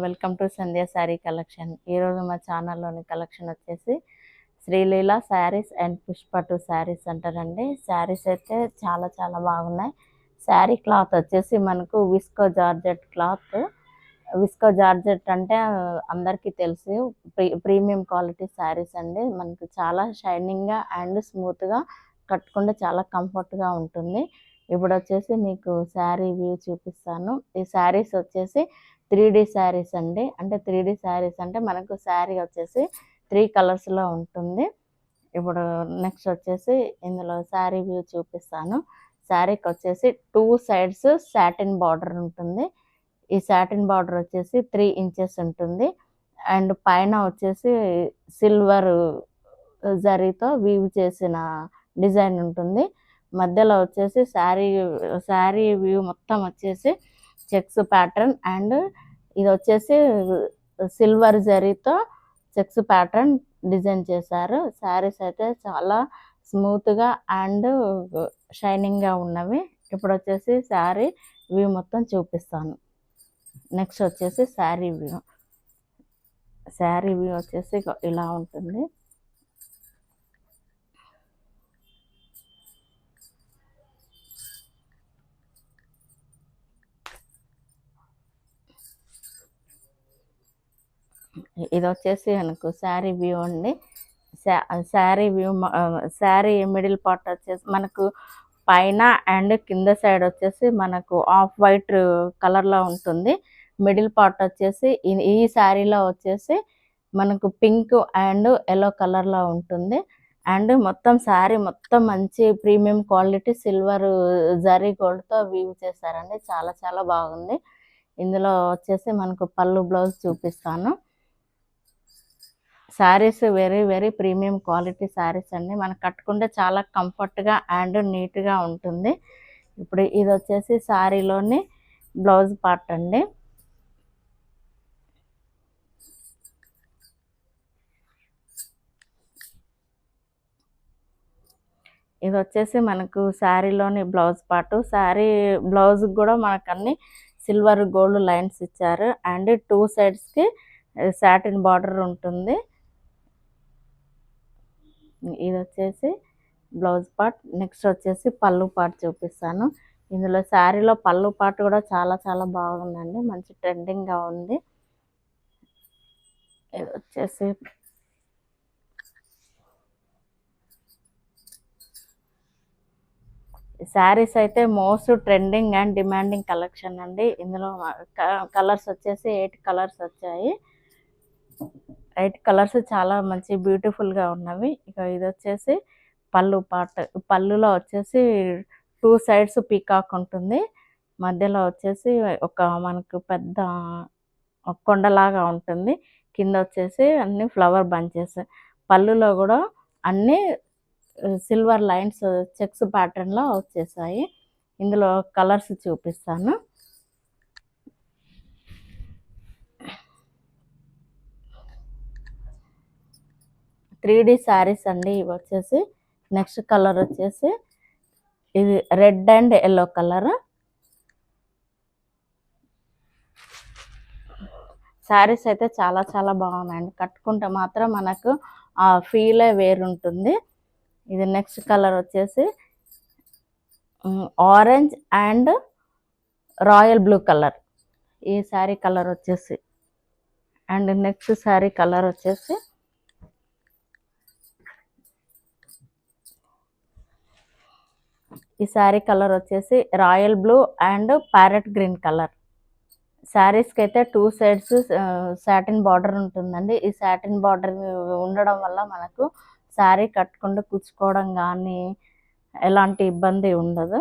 Welcome to Sandhya sari collection. ఈరోజు మా ఛానల్లోని collection వచ్చేసి శ్రీలీల శారీస్ అండ్ పుష్ప టూ శారీస్ అంటారండి. శారీస్ అయితే చాలా చాలా బాగున్నాయి. శారీ క్లాత్ వచ్చేసి మనకు visco georgette cloth. Visco georgette అంటే అందరికీ తెలుసు, ప్రీమియం క్వాలిటీ శారీస్ అండి. మనకు చాలా షైనింగ్గా అండ్ స్మూత్గా కట్టుకుంటే చాలా కంఫర్ట్గా ఉంటుంది. ఇప్పుడు వచ్చేసి మీకు శారీ వ్యూ చూపిస్తాను. ఈ శారీస్ వచ్చేసి 3D శారీస్ అండి. అంటే 3D శారీస్ అంటే మనకు శారీ వచ్చేసి 3 కలర్స్లో ఉంటుంది. ఇప్పుడు నెక్స్ట్ వచ్చేసి ఇందులో శారీ వ్యూ చూపిస్తాను. శారీకి వచ్చేసి 2 సైడ్స్ సాటిన్ బార్డర్ ఉంటుంది. ఈ సాటిన్ బార్డర్ వచ్చేసి 3 ఇంచెస్ ఉంటుంది. అండ్ పైన వచ్చేసి సిల్వర్ జరీతో వీవ్ చేసిన డిజైన్ ఉంటుంది. మధ్యలో వచ్చేసి శారీ వ్యూ మొత్తం వచ్చేసి చెక్స్ ప్యాటర్న్ అండ్ ఇది వచ్చేసి సిల్వర్ జరీతో చెక్స్ ప్యాటర్న్ డిజైన్ చేశారు. శారీస్ అయితే చాలా స్మూత్గా అండ్ షైనింగ్గా ఉన్నవి. ఇప్పుడు వచ్చేసి శారీ వ్యూ మొత్తం చూపిస్తాను. నెక్స్ట్ వచ్చేసి శారీ వ్యూ వచ్చేసి ఇలా ఉంటుంది. ఇది వచ్చేసి మనకు శారీ వ్యూ అండి. శారీ మిడిల్ పార్ట్ వచ్చేసి మనకు పైన అండ్ కింద సైడ్ వచ్చేసి మనకు ఆఫ్ వైట్ కలర్లో ఉంటుంది. మిడిల్ పార్ట్ వచ్చేసి ఈ శారీలో వచ్చేసి మనకు పింక్ అండ్ ఎల్లో కలర్లో ఉంటుంది. అండ్ మొత్తం శారీ మొత్తం మంచి ప్రీమియం క్వాలిటీ సిల్వర్ జరీ గోల్డ్తో వీవ్ చేశారండి. చాలా చాలా బాగుంది. ఇందులో వచ్చేసి మనకు పళ్ళు బ్లౌజ్ చూపిస్తాను. Saris very very premium quality saris అండి. మనకు కట్టుకుంటే చాలా కంఫర్ట్గా అండ్ నీట్గా ఉంటుంది. ఇప్పుడు ఇది వచ్చేసి శారీలోని బ్లౌజ్ పార్ట్ అండి. ఇది వచ్చేసి మనకు శారీలోని బ్లౌజ్ పార్ట్. శారీ బ్లౌజ్ కూడా మనకు అన్ని సిల్వర్ గోల్డ్ లైన్స్ ఇచ్చారు అండ్ 2 సైడ్స్కి సాటిన్ బార్డర్ ఉంటుంది. ఇది వచ్చేసి బ్లౌజ్ పార్ట్. నెక్స్ట్ వచ్చేసి పళ్ళు పార్ట్ చూపిస్తాను. ఇందులో శారీలో పళ్ళు పార్ట్ కూడా చాలా చాలా బాగుందండి. మంచి ట్రెండింగ్గా ఉంది. ఇది వచ్చేసి శారీస్ అయితే most trending and demanding collection అండి. ఇందులో కలర్స్ వచ్చేసి 8 కలర్స్ వచ్చాయి. 8 కలర్స్ చాలా మంచి బ్యూటిఫుల్గా ఉన్నవి. ఇక ఇది వచ్చేసి పళ్ళు పార్ట్. పళ్ళులో వచ్చేసి 2 సైడ్స్ పీకాక్ ఉంటుంది. మధ్యలో వచ్చేసి ఒక మనకు పెద్ద కొండలాగా ఉంటుంది. కింద వచ్చేసి అన్ని ఫ్లవర్ బంచెస్. పళ్ళులో కూడా అన్ని సిల్వర్ లైన్స్ చెక్స్ ప్యాటర్న్లో వచ్చేసాయి. ఇందులో కలర్స్ చూపిస్తాను. త్రీ శారీస్ అండి ఇవి వచ్చేసి. నెక్స్ట్ కలర్ వచ్చేసి ఇది red and yellow colour. Saris అయితే చాలా చాలా బాగున్నాయండి. కట్టుకుంటే మాత్రం మనకు ఆ ఫీలే వేరుంటుంది. ఇది నెక్స్ట్ కలర్ వచ్చేసి orange and royal blue colour ఈ శారీ కలర్ వచ్చేసి. అండ్ నెక్స్ట్ శారీ కలర్ వచ్చేసి ఈ శారీ కలర్ వచ్చేసి royal blue and parrot green colour. శారీస్కి అయితే 2 సైడ్స్ సాటిన్ బార్డర్ ఉంటుందండి. ఈ సాటిన్ బార్డర్ ఉండడం వల్ల మనకు శారీ కట్టుకుంటూ కుచ్చుకోవడం కానీ ఎలాంటి ఇబ్బంది ఉండదు.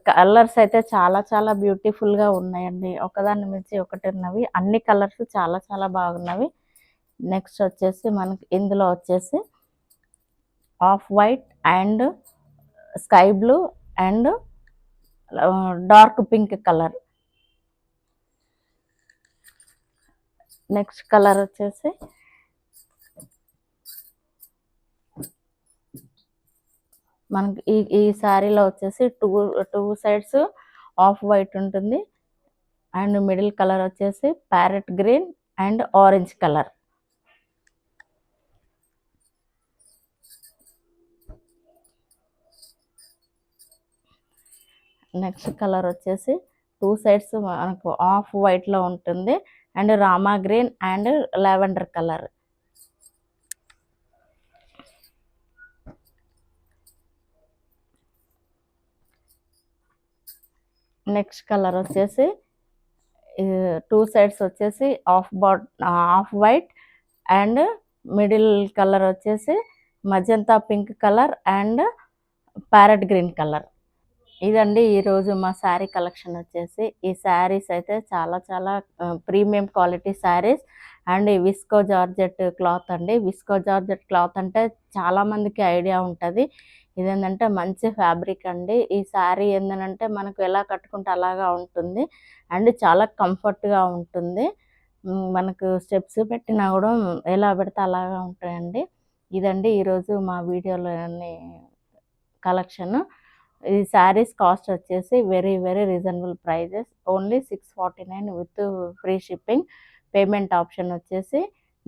కలర్స్ అయితే చాలా చాలా బ్యూటిఫుల్గా ఉన్నాయండి. ఒకదాన్ని మించి ఒకటి ఉన్నవి. అన్ని కలర్స్ చాలా చాలా బాగున్నవి. నెక్స్ట్ వచ్చేసి మనకి ఇందులో వచ్చేసి off white and sky blue and dark pink colour. Next colour వచ్చేసి మనకి ఈ శారీలో వచ్చేసి టూ సైడ్స్ ఆఫ్ వైట్ ఉంటుంది అండ్ మిడిల్ కలర్ వచ్చేసి parrot green and orange colour. Next colour వచ్చేసి 2 సైడ్స్ మనకు ఆఫ్ వైట్లో ఉంటుంది and rama green and lavender colour. Next colour వచ్చేసి 2 సైడ్స్ వచ్చేసి off white and middle colour వచ్చేసి magenta pink colour and parrot green colour. ఇదండి ఈరోజు మా శారీ కలెక్షన్ వచ్చేసి. ఈ శారీస్ అయితే చాలా చాలా premium quality saris and visco georgette cloth అండి. విస్కో జార్జెట్ క్లాత్ అంటే చాలామందికి ఐడియా ఉంటుంది. ఇదేంటంటే మంచి ఫ్యాబ్రిక్ అండి. ఈ శారీ ఏంటంటే మనకు ఎలా కట్టుకుంటే అలాగా ఉంటుంది అండ్ చాలా కంఫర్ట్గా ఉంటుంది. మనకు స్టెప్స్ పెట్టినా కూడా ఎలా పెడితే అలాగా ఉంటాయండి. ఇదండి ఈరోజు మా వీడియోలోని కలెక్షన్. ఈ శారీస్ కాస్ట్ వచ్చేసి very very reasonable prices, only 649 with free shipping. Payment option వచ్చేసి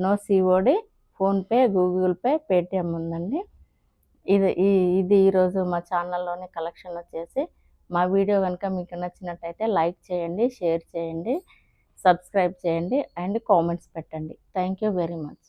no COD, PhonePe, Google Pay, Paytm ఉందండి. ఇది ఈరోజు మా ఛానల్లోని కలెక్షన్ వచ్చేసి. మా వీడియో కనుక మీకు నచ్చినట్టయితే లైక్ చేయండి, షేర్ చేయండి, సబ్స్క్రైబ్ చేయండి అండ్ కామెంట్స్ పెట్టండి. Thank you very much.